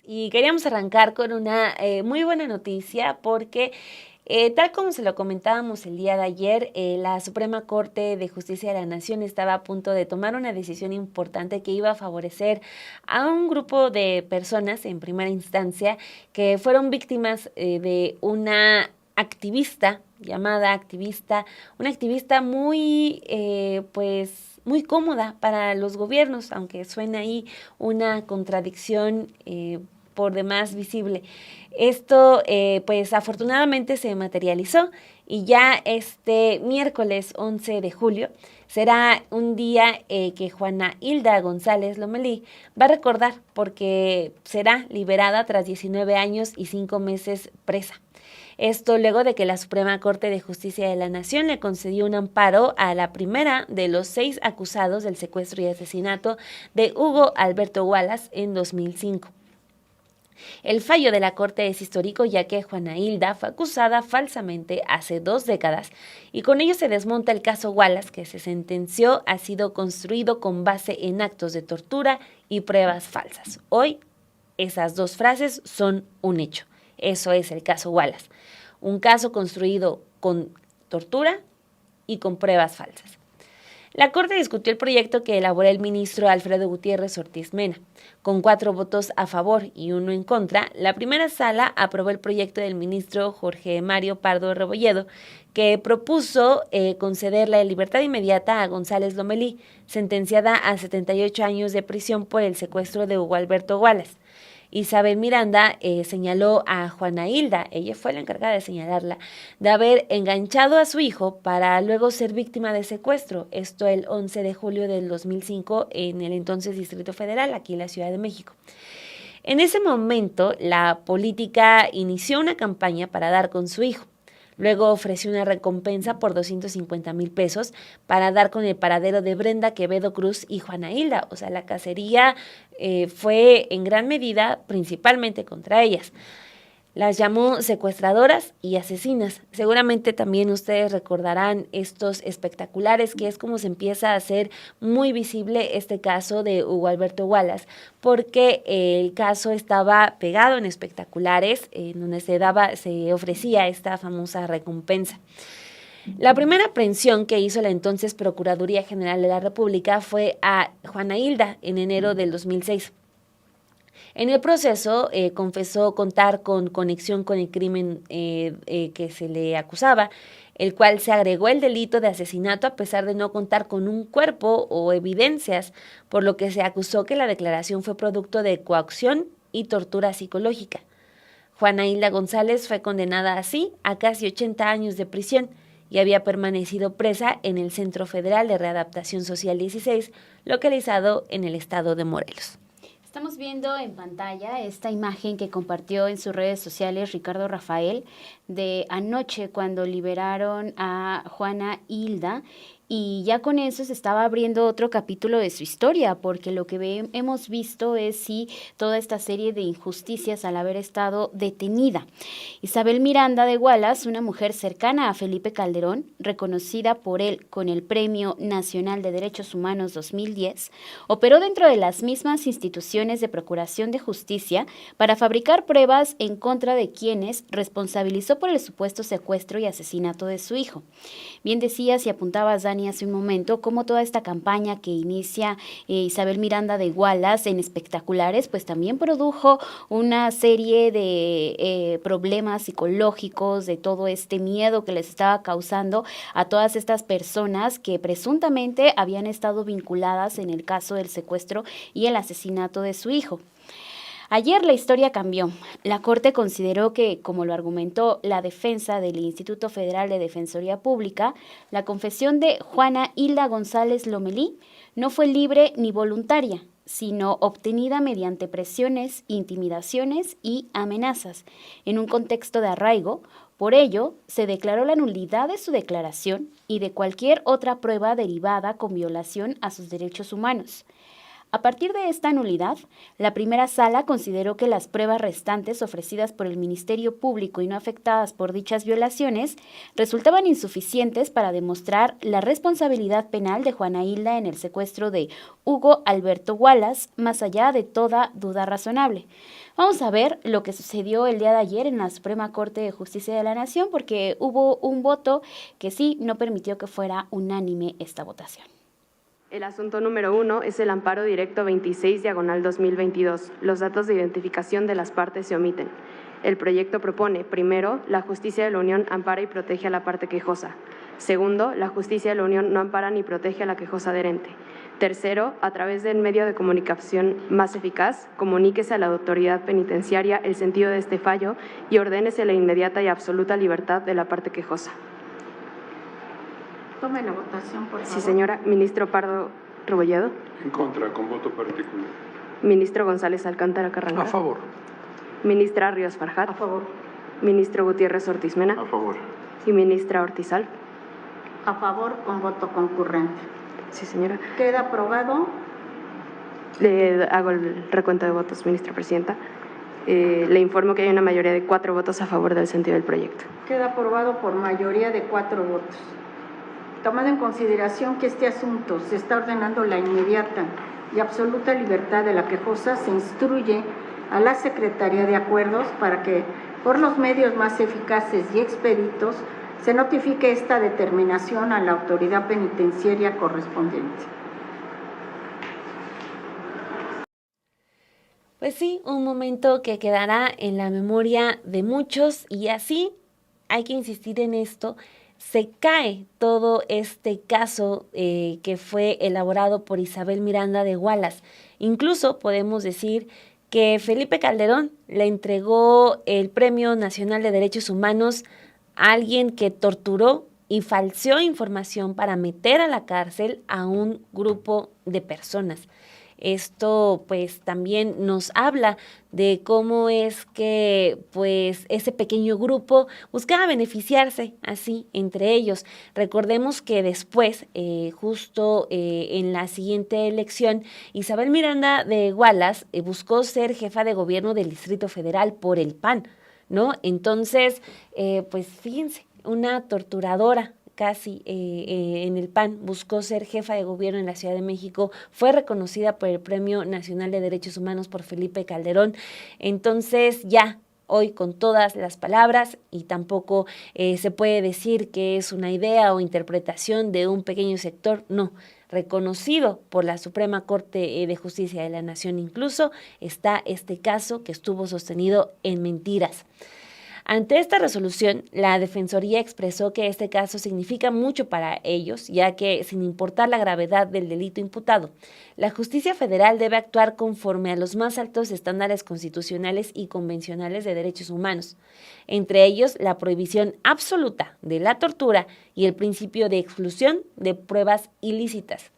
y queríamos arrancar con una muy buena noticia porque tal como se lo comentábamos el día de ayer, la Suprema Corte de Justicia de la Nación estaba a punto de tomar una decisión importante que iba a favorecer a un grupo de personas en primera instancia que fueron víctimas de una activista, llamada activista, una activista muy, pues, muy cómoda para los gobiernos, aunque suena ahí una contradicción por demás visible. Esto, pues afortunadamente se materializó y ya este miércoles 11 de julio será un día que Juana Hilda González Lomelí va a recordar porque será liberada tras 19 años y 5 meses presa. Esto luego de que la Suprema Corte de Justicia de la Nación le concedió un amparo a la primera de los 6 acusados del secuestro y asesinato de Hugo Alberto Wallace en 2005. El fallo de la Corte es histórico ya que Juana Hilda fue acusada falsamente hace 2 décadas y con ello se desmonta el caso Wallace que se sentenció ha sido construido con base en actos de tortura y pruebas falsas. Hoy esas dos frases son un hecho. Eso es el caso Wallace. Un caso construido con tortura y con pruebas falsas. La Corte discutió el proyecto que elaboró el ministro Alfredo Gutiérrez Ortiz Mena. Con 4 votos a favor y 1 en contra, la primera sala aprobó el proyecto del ministro Jorge Mario Pardo Rebolledo, que propuso conceder la libertad inmediata a González Lomelí, sentenciada a 78 años de prisión por el secuestro de Hugo Alberto Wallace. Isabel Miranda señaló a Juana Hilda, ella fue la encargada de señalarla, de haber enganchado a su hijo para luego ser víctima de secuestro. Esto el 11 de julio del 2005 en el entonces Distrito Federal, aquí en la Ciudad de México. En ese momento, la política inició una campaña para dar con su hijo. Luego ofreció una recompensa por 250,000 pesos para dar con el paradero de Brenda Quevedo Cruz y Juana Hilda. O sea, la cacería fue en gran medida principalmente contra ellas. Las llamó secuestradoras y asesinas. Seguramente también ustedes recordarán estos espectaculares, que es como se empieza a hacer muy visible este caso de Hugo Alberto Wallace, porque el caso estaba pegado en espectaculares, en donde se ofrecía esta famosa recompensa. La primera aprehensión que hizo la entonces Procuraduría General de la República fue a Juana Hilda en enero del 2006. En el proceso confesó contar con conexión con el crimen que se le acusaba, el cual se agregó el delito de asesinato a pesar de no contar con un cuerpo o evidencias, por lo que se acusó que la declaración fue producto de coacción y tortura psicológica. Juana Hilda González fue condenada así a casi 80 años de prisión y había permanecido presa en el Centro Federal de Readaptación Social 16, localizado en el estado de Morelos. Estamos viendo en pantalla esta imagen que compartió en sus redes sociales Ricardo Rafael de anoche cuando liberaron a Juana Hilda, y ya con eso se estaba abriendo otro capítulo de su historia, porque lo que hemos visto es toda esta serie de injusticias al haber estado detenida. Isabel Miranda de Wallace, una mujer cercana a Felipe Calderón, reconocida por él con el Premio Nacional de Derechos Humanos 2010, operó dentro de las mismas instituciones de Procuración de Justicia para fabricar pruebas en contra de quienes responsabilizó por el supuesto secuestro y asesinato de su hijo. Bien decías y apuntabas, Dani, hace un momento, cómo toda esta campaña que inicia Isabel Miranda de Wallace en espectaculares, pues también produjo una serie de problemas psicológicos, de todo este miedo que les estaba causando a todas estas personas que presuntamente habían estado vinculadas en el caso del secuestro y el asesinato de su hijo. Ayer la historia cambió. La Corte consideró que, como lo argumentó la defensa del Instituto Federal de Defensoría Pública, la confesión de Juana Hilda González Lomelí no fue libre ni voluntaria, sino obtenida mediante presiones, intimidaciones y amenazas, en un contexto de arraigo. Por ello, se declaró la nulidad de su declaración y de cualquier otra prueba derivada con violación a sus derechos humanos. A partir de esta nulidad, la primera sala consideró que las pruebas restantes ofrecidas por el Ministerio Público y no afectadas por dichas violaciones resultaban insuficientes para demostrar la responsabilidad penal de Juana Hilda en el secuestro de Hugo Alberto Wallace, más allá de toda duda razonable. Vamos a ver lo que sucedió el día de ayer en la Suprema Corte de Justicia de la Nación, porque hubo un voto que sí no permitió que fuera unánime esta votación. El asunto número 1 es el amparo directo 26/2022. Los datos de identificación de las partes se omiten. El proyecto propone, primero, la justicia de la Unión ampara y protege a la parte quejosa. Segundo, la justicia de la Unión no ampara ni protege a la quejosa adherente. Tercero, a través del medio de comunicación más eficaz, comuníquese a la autoridad penitenciaria el sentido de este fallo y ordénese la inmediata y absoluta libertad de la parte quejosa. Tome la votación, por favor. Sí, señora. Ministro Pardo Rebolledo. En contra, con voto particular. Ministro González Alcántara Carranza. A favor. Ministra Ríos Farjat. A favor. Ministro Gutiérrez Ortiz Mena. A favor. Y ministra Ortizal. A favor, con voto concurrente. Sí, señora. Queda aprobado. Le hago el recuento de votos, ministra presidenta. Le informo que hay una mayoría de 4 votos a favor del sentido del proyecto. Queda aprobado por mayoría de 4 votos. Tomando en consideración que este asunto se está ordenando la inmediata y absoluta libertad de la quejosa, se instruye a la Secretaría de Acuerdos para que, por los medios más eficaces y expeditos, se notifique esta determinación a la autoridad penitenciaria correspondiente. Pues sí, un momento que quedará en la memoria de muchos y así hay que insistir en esto. Se cae todo este caso que fue elaborado por Isabel Miranda de Wallace. Incluso podemos decir que Felipe Calderón le entregó el Premio Nacional de Derechos Humanos a alguien que torturó y falseó información para meter a la cárcel a un grupo de personas. Esto pues también nos habla de cómo es que pues ese pequeño grupo buscaba beneficiarse así entre ellos. Recordemos que después, justo en la siguiente elección, Isabel Miranda de Wallace buscó ser jefa de gobierno del Distrito Federal por el PAN, ¿no? Entonces, pues fíjense, una torturadora casi en el PAN, buscó ser jefa de gobierno en la Ciudad de México, fue reconocida por el Premio Nacional de Derechos Humanos por Felipe Calderón. Entonces ya hoy con todas las palabras y tampoco se puede decir que es una idea o interpretación de un pequeño sector, no, reconocido por la Suprema Corte de Justicia de la Nación. Incluso está este caso que estuvo sostenido en mentiras. Ante esta resolución, la Defensoría expresó que este caso significa mucho para ellos, ya que, sin importar la gravedad del delito imputado, la justicia federal debe actuar conforme a los más altos estándares constitucionales y convencionales de derechos humanos, entre ellos la prohibición absoluta de la tortura y el principio de exclusión de pruebas ilícitas.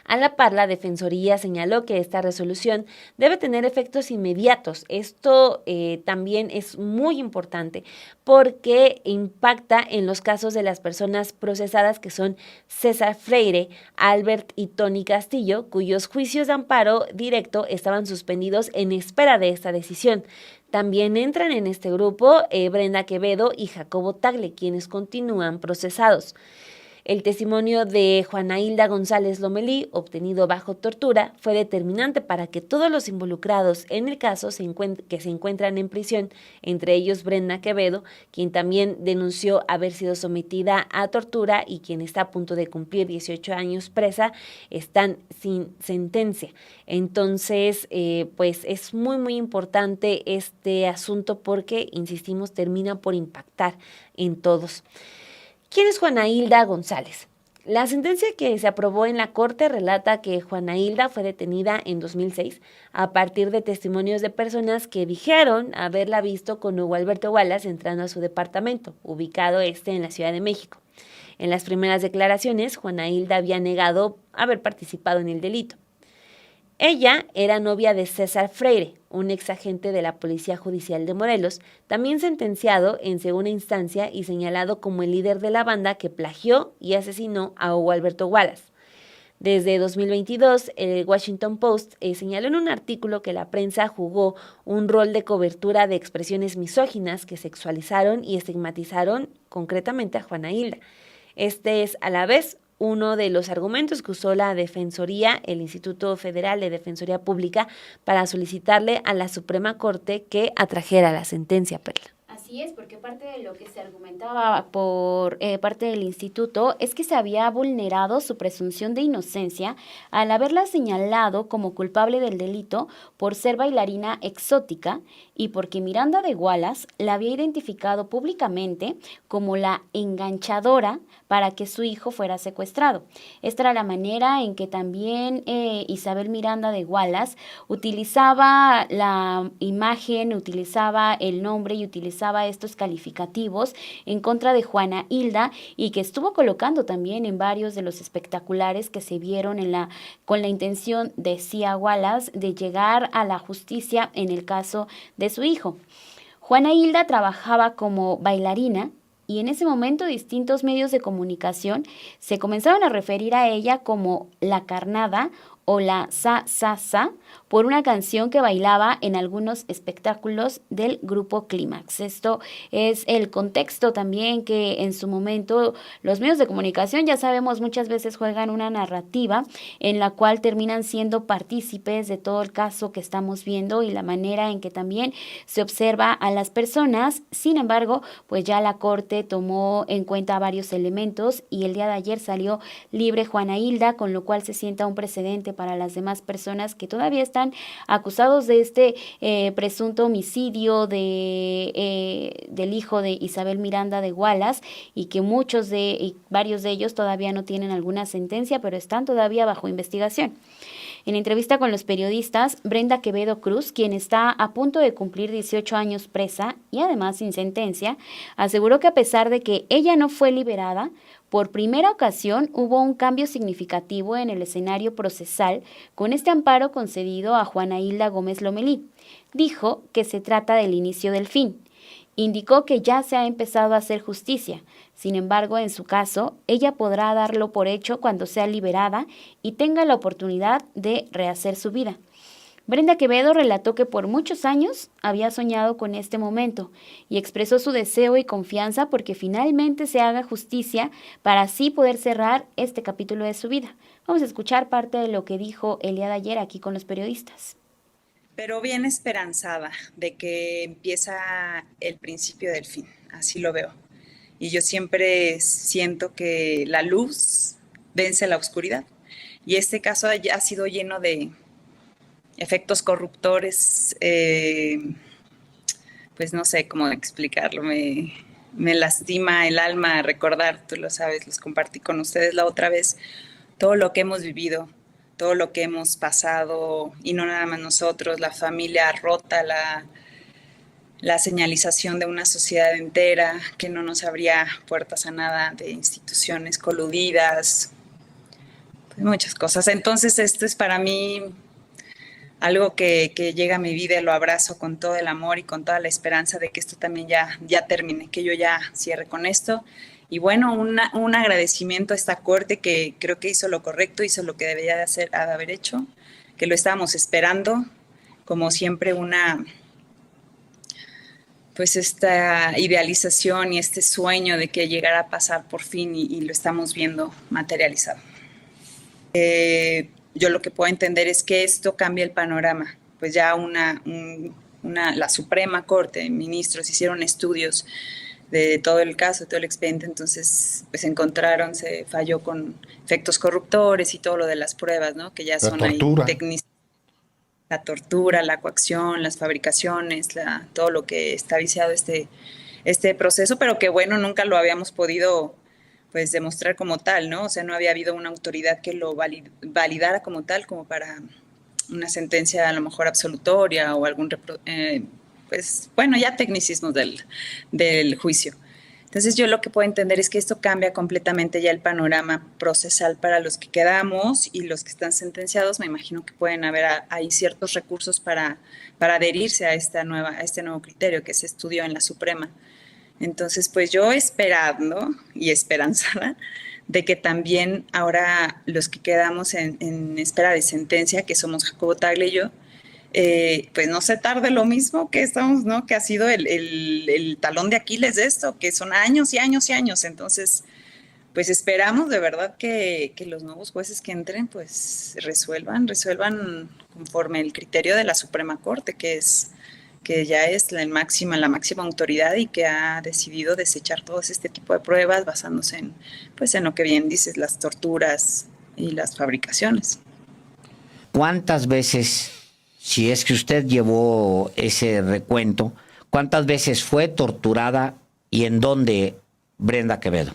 A la par, la Defensoría señaló que esta resolución debe tener efectos inmediatos. Esto también es muy importante porque impacta en los casos de las personas procesadas que son César Freire, Albert y Tony Castillo, cuyos juicios de amparo directo estaban suspendidos en espera de esta decisión. También entran en este grupo Brenda Quevedo y Jacobo Tagle, quienes continúan procesados. El testimonio de Juana Hilda González Lomelí, obtenido bajo tortura, fue determinante para que todos los involucrados en el caso que se encuentran en prisión, entre ellos Brenda Quevedo, quien también denunció haber sido sometida a tortura y quien está a punto de cumplir 18 años presa, están sin sentencia. Entonces, pues es muy, muy importante este asunto porque, insistimos, termina por impactar en todos. ¿Quién es Juana Hilda González? La sentencia que se aprobó en la Corte relata que Juana Hilda fue detenida en 2006 a partir de testimonios de personas que dijeron haberla visto con Hugo Alberto Wallace entrando a su departamento, ubicado en la Ciudad de México. En las primeras declaraciones, Juana Hilda había negado haber participado en el delito. Ella era novia de César Freire, un exagente de la Policía Judicial de Morelos, también sentenciado en segunda instancia y señalado como el líder de la banda que plagió y asesinó a Hugo Alberto Wallace. Desde 2022, el Washington Post señaló en un artículo que la prensa jugó un rol de cobertura de expresiones misóginas que sexualizaron y estigmatizaron concretamente a Juana Hilda. Este es a la vez uno de los argumentos que usó la Defensoría, el Instituto Federal de Defensoría Pública, para solicitarle a la Suprema Corte que atrajera la sentencia, Perla. Así es, porque parte de lo que se argumentaba por parte del instituto es que se había vulnerado su presunción de inocencia al haberla señalado como culpable del delito por ser bailarina exótica y porque Miranda de Wallace la había identificado públicamente como la enganchadora para que su hijo fuera secuestrado. Esta era la manera en que también Isabel Miranda de Wallace utilizaba la imagen, utilizaba el nombre y utilizaba estos calificativos en contra de Juana Hilda, y que estuvo colocando también en varios de los espectaculares que se vieron con la intención, decía Wallace, de llegar a la justicia en el caso de su hijo. Juana Hilda trabajaba como bailarina y en ese momento distintos medios de comunicación se comenzaron a referir a ella como la carnada o la sa por una canción que bailaba en algunos espectáculos del grupo Clímax. Esto es el contexto también que en su momento los medios de comunicación, ya sabemos, muchas veces juegan una narrativa en la cual terminan siendo partícipes de todo el caso que estamos viendo y la manera en que también se observa a las personas. Sin embargo, pues ya la Corte tomó en cuenta varios elementos y el día de ayer salió libre Juana Hilda, con lo cual se sienta un precedente para las demás personas que todavía están acusados de este presunto homicidio del hijo de Isabel Miranda de Wallace, y que varios de ellos todavía no tienen alguna sentencia, pero están todavía bajo investigación. En entrevista con los periodistas, Brenda Quevedo Cruz, quien está a punto de cumplir 18 años presa y además sin sentencia, aseguró que a pesar de que ella no fue liberada, por primera ocasión hubo un cambio significativo en el escenario procesal con este amparo concedido a Juana Hilda Gómez Lomelí. Dijo que se trata del inicio del fin. Indicó que ya se ha empezado a hacer justicia. Sin embargo, en su caso, ella podrá darlo por hecho cuando sea liberada y tenga la oportunidad de rehacer su vida. Brenda Quevedo relató que por muchos años había soñado con este momento y expresó su deseo y confianza porque finalmente se haga justicia para así poder cerrar este capítulo de su vida. Vamos a escuchar parte de lo que dijo el día de ayer aquí con los periodistas. Pero bien esperanzada de que empieza el principio del fin, así lo veo. Y yo siempre siento que la luz vence la oscuridad. Y este caso ha sido lleno de efectos corruptores, pues no sé cómo explicarlo, me lastima el alma recordar, tú lo sabes, los compartí con ustedes la otra vez, todo lo que hemos vivido, todo lo que hemos pasado, y no nada más nosotros, la familia rota, la señalización de una sociedad entera que no nos abría puertas a nada, de instituciones coludidas, pues muchas cosas. Entonces esto es para mí algo que llega a mi vida y lo abrazo con todo el amor y con toda la esperanza de que esto también ya termine, que yo ya cierre con esto. Y bueno, un agradecimiento a esta Corte que creo que hizo lo correcto, hizo lo que debería de haber hecho, que lo estábamos esperando, como siempre pues esta idealización y este sueño de que llegara a pasar por fin y lo estamos viendo materializado. Yo lo que puedo entender es que esto cambia el panorama, pues ya la Suprema Corte de Ministros hicieron estudios de todo el caso, de todo el expediente, entonces pues se falló con efectos corruptores y todo lo de las pruebas, ¿no? Que ya son ahí técnicas, la tortura, la coacción, las fabricaciones, todo lo que está viciado este proceso, pero que bueno, nunca lo habíamos podido pues demostrar como tal, ¿no? O sea, no había habido una autoridad que lo validara como tal, como para una sentencia a lo mejor absolutoria o algún, pues bueno, ya tecnicismos del juicio. Entonces yo lo que puedo entender es que esto cambia completamente ya el panorama procesal para los que quedamos y los que están sentenciados. Me imagino que pueden haber ahí ciertos recursos para adherirse a este nuevo criterio que se estudió en la Suprema. Entonces, pues yo esperando y esperanzada de que también ahora los que quedamos en espera de sentencia, que somos Jacobo Tagle y yo, pues no se tarde lo mismo que estamos, ¿no? Que ha sido el talón de Aquiles de esto, que son años y años y años. Entonces, pues esperamos de verdad que los nuevos jueces que entren pues resuelvan conforme el criterio de la Suprema Corte, que ya es la máxima autoridad y que ha decidido desechar todos este tipo de pruebas basándose en lo que bien dices, las torturas y las fabricaciones. ¿Cuántas veces, si es que usted llevó ese recuento, cuántas veces fue torturada y en dónde Brenda Quevedo?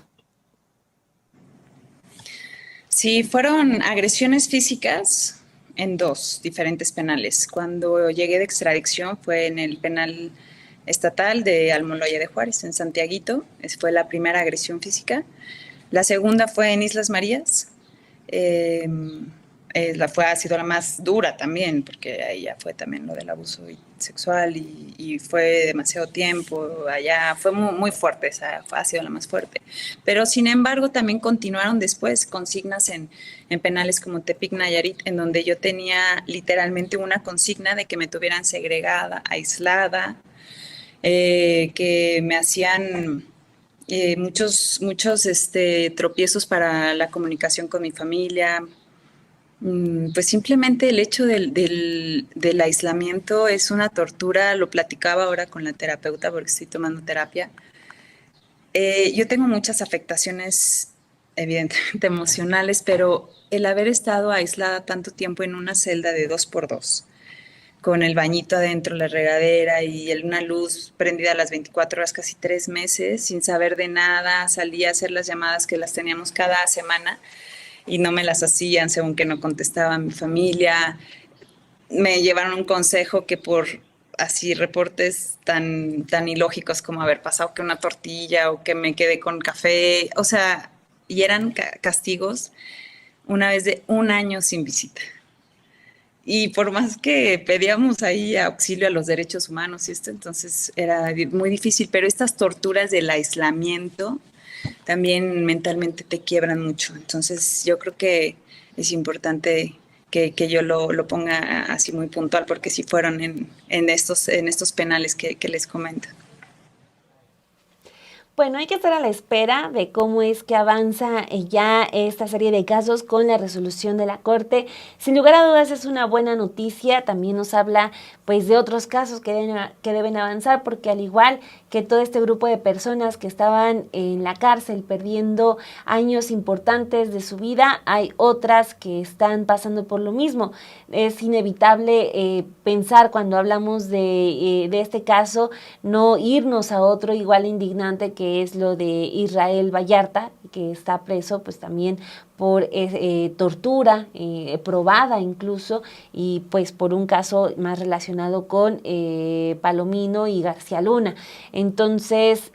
Sí, fueron agresiones físicas en 2 diferentes penales. Cuando llegué de extradición fue en el penal estatal de Almoloya de Juárez, en Santiaguito. Esa fue la primera agresión física. La segunda fue en Islas Marías. Ha sido la más dura también, porque ahí ya fue también lo del abuso sexual y fue demasiado tiempo, allá fue muy, muy fuerte, ha sido la más fuerte. Pero sin embargo también continuaron después consignas en penales como Tepic, Nayarit, en donde yo tenía literalmente una consigna de que me tuvieran segregada, aislada, que me hacían muchos tropiezos para la comunicación con mi familia. Pues simplemente el hecho del aislamiento es una tortura, lo platicaba ahora con la terapeuta porque estoy tomando terapia. Yo tengo muchas afectaciones, evidentemente emocionales, pero el haber estado aislada tanto tiempo en una celda de 2x2, con el bañito adentro, la regadera y una luz prendida a las 24 horas, casi 3 meses, sin saber de nada, salía a hacer las llamadas que las teníamos cada semana, y no me las hacían según que no contestaba mi familia. Me llevaron un consejo que por así reportes tan ilógicos como haber pasado que una tortilla o que me quedé con café, o sea, y eran castigos una vez de 1 año sin visita. Y por más que pedíamos ahí auxilio a los derechos humanos y entonces era muy difícil, pero estas torturas del aislamiento también mentalmente te quiebran mucho. Entonces yo creo que es importante que yo lo ponga así muy puntual, porque sí fueron en estos penales que les comento. Bueno, hay que estar a la espera de cómo es que avanza ya esta serie de casos con la resolución de la Corte. Sin lugar a dudas es una buena noticia, también nos habla pues de otros casos que deben avanzar, porque al igual que todo este grupo de personas que estaban en la cárcel perdiendo años importantes de su vida, hay otras que están pasando por lo mismo. Es inevitable pensar cuando hablamos de este caso, no irnos a otro igual indignante que es lo de Israel Vallarta, que está preso pues también por tortura probada incluso, y pues por un caso más relacionado con Palomino y García Luna. Entonces,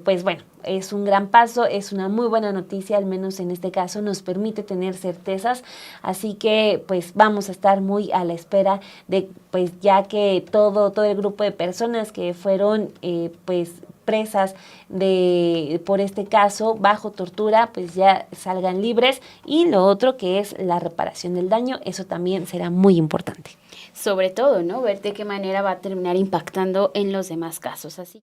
pues bueno, es un gran paso, es una muy buena noticia, al menos en este caso nos permite tener certezas, así que pues vamos a estar muy a la espera de pues ya que todo el grupo de personas que fueron pues presas por este caso bajo tortura pues ya salgan libres, y lo otro que es la reparación del daño, eso también será muy importante. Sobre todo, ¿no? Ver de qué manera va a terminar impactando en los demás casos. Así.